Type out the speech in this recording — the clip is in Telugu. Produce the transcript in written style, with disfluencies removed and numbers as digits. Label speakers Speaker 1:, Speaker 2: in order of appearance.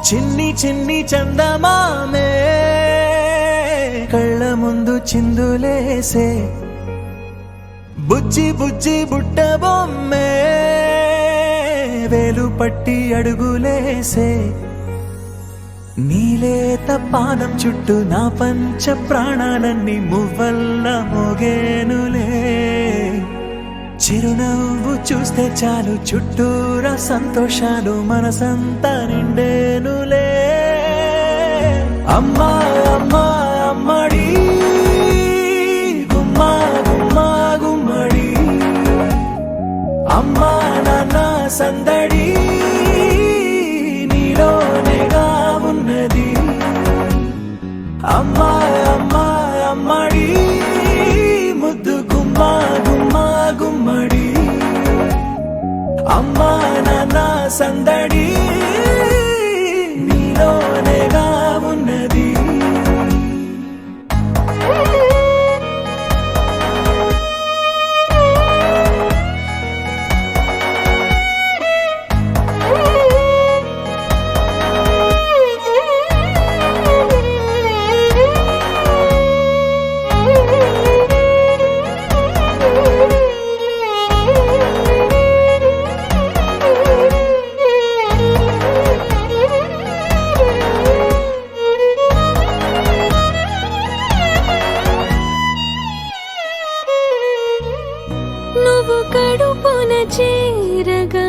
Speaker 1: చిన్ని చిన్ని చందమామే కళ్ళ ముందు చిందులేసే బుజ్జి బుజ్జి బుట్ట బొమ్మే వేలు పట్టి అడుగులేసే నీలేత పానం చుట్టూ నా పంచ ప్రాణాలన్నీ మువ్వల్ల మోగేనులే చిరునవ్వు చూస్తే చాలు చుట్టూరా సంతోషాలు మనసంతా నిండేనులే అమ్మా అమ్మా అమ్మడి గుమ్మా గుమ్మా గుమ్మడి అమ్మా నాన్న సందడి నీలోనేగా ఉన్నది అమ్మా అమ్మా అమ్మడి ముద్దు గుమ్మా గుమ్మా గుమ్మడి అమ్మా నాన్న సందడి నీలోనేగా ఉన్నది
Speaker 2: నువ్వు కడుపున చేరగా